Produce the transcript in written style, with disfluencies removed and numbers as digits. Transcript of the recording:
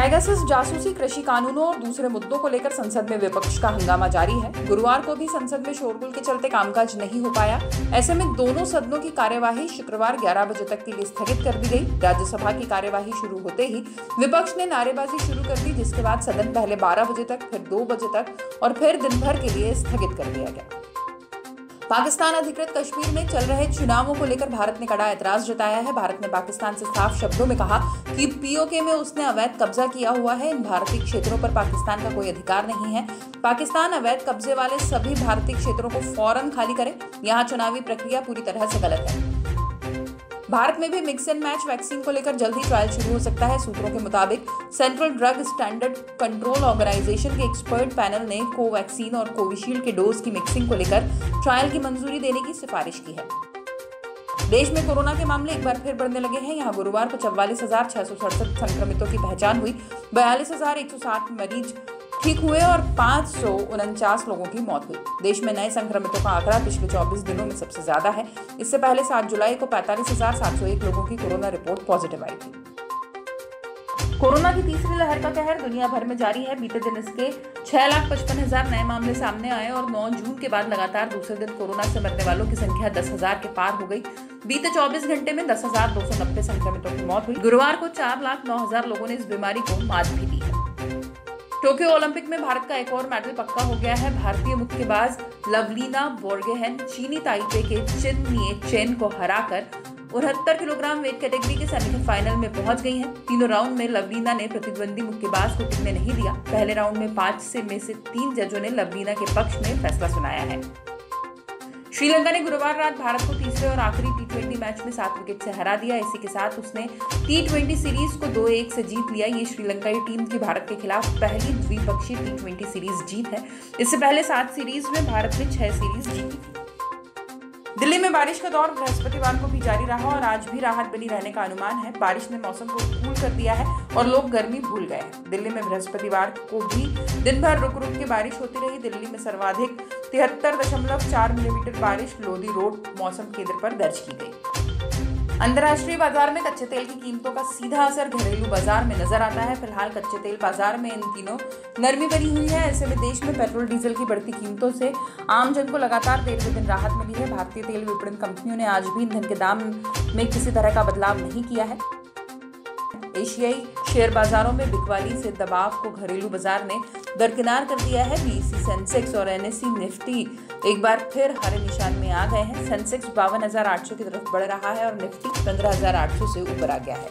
Pegasus जासूसी, कृषि कानूनों और दूसरे मुद्दों को लेकर संसद में विपक्ष का हंगामा जारी है। गुरुवार को भी संसद में शोरगुल के चलते कामकाज नहीं हो पाया। ऐसे में दोनों सदनों की कार्यवाही शुक्रवार 11 बजे तक के लिए स्थगित कर दी गई। राज्यसभा की कार्यवाही शुरू होते ही विपक्ष ने नारेबाजी शुरू कर दी, जिसके बाद सदन पहले 12 बजे तक, फिर 2 बजे तक और फिर दिन भर के लिए स्थगित कर दिया गया। पाकिस्तान अधिकृत कश्मीर में चल रहे चुनावों को लेकर भारत ने कड़ा ऐतराज जताया है। भारत ने पाकिस्तान से साफ शब्दों में कहा कि पीओके में उसने अवैध कब्जा किया हुआ है। इन भारतीय क्षेत्रों पर पाकिस्तान का कोई अधिकार नहीं है। पाकिस्तान अवैध कब्जे वाले सभी भारतीय क्षेत्रों को फौरन खाली करे। यहाँ चुनावी प्रक्रिया पूरी तरह से गलत है। भारत में भी मिक्स एंड मैच वैक्सीन को लेकर जल्द ही ट्रायल शुरू हो सकता है। सूत्रों के मुताबिक central drug standard control organisation के एक्सपर्ट पैनल ने कोवैक्सीन और कोविशील्ड के डोज की मिक्सिंग को लेकर ट्रायल की मंजूरी देने की सिफारिश की है। देश में कोरोना के मामले एक बार फिर बढ़ने लगे हैं। यहाँ गुरुवार को 44,667 संक्रमितों की पहचान हुई। 42,107 मरीज ठीक हुए और 549 लोगों की मौत हुई। देश में नए संक्रमितों का आंकड़ा पिछले 24 दिनों में सबसे ज्यादा है। इससे पहले 7 जुलाई को 45,701 लोगों की कोरोना रिपोर्ट पॉजिटिव आई थी। कोरोना की तीसरी लहर का कहर दुनिया भर में जारी है। बीते दिन इसके 6,55,000 नए मामले सामने आए और 9 जून के बाद लगातार दूसरे दिन कोरोना से मरने वालों की संख्या 10,000 के पार हो गई। बीते 24 घंटे में 10,290 संक्रमितों की मौत हुई। गुरुवार को 4,09,000 लोगों ने इस बीमारी को मात भी दी है। टोक्यो ओलंपिक में भारत का एक और मेडल पक्का हो गया है। भारतीय मुक्केबाज लवलीना बोर्गोहेन चीनी ताइपे के चिन निये चेन को हराकर 69 किलोग्राम वेट कैटेगरी के सेमीफाइनल में पहुंच गई हैं। तीनों राउंड में लवलीना ने प्रतिद्वंदी मुक्केबाज को टिकने नहीं दिया। पहले राउंड में 5 में से 3 जजों ने लवलीना के पक्ष में फैसला सुनाया है। श्रीलंका ने गुरुवार रात भारत को तीसरे और आखिरी T20 मैच में 7 विकेट से हरा दिया। इसी के साथ उसने T20 सीरीज को 2-1 से जीत लिया। ये श्रीलंकाई टीम की भारत के खिलाफ पहली द्विपक्षीय T20 सीरीज जीत है। इससे पहले 7 सीरीज में भारत ने 6 सीरीज जीती थी। दिल्ली में बारिश का दौर बृहस्पतिवार को भी जारी रहा और आज भी राहत बनी रहने का अनुमान है। बारिश ने मौसम को कूल कर दिया है और लोग गर्मी भूल गए हैं। दिल्ली में बृहस्पतिवार को भी दिन भर रुक रुक के बारिश होती रही। दिल्ली में सर्वाधिक 73.4 मिलीमीटर बारिश लोधी रोड मौसम केंद्र पर दर्ज की गई। अंतर्राष्ट्रीय बाजार में कच्चे तेल की कीमतों का सीधा असर घरेलू बाजार में नजर आता है। फिलहाल कच्चे तेल बाजार में इन दिनों नरमी बनी हुई है। ऐसे में देश में पेट्रोल डीजल की बढ़ती कीमतों से आम जन को लगातार 13वें दिन राहत मिली है। भारतीय तेल विपणन कंपनियों ने आज भी ईंधन के दाम में किसी तरह का बदलाव नहीं किया है। एशियाई शेयर बाजारों में बिकवाली से दबाव को घरेलू बाजार ने दरकिनार कर दिया है। बीएसई सेंसेक्स और एनएसई निफ्टी एक बार फिर हरे निशान में आ गए हैं। सेंसेक्स 52,800 की तरफ बढ़ रहा है और निफ्टी 15,800 से ऊपर आ गया है।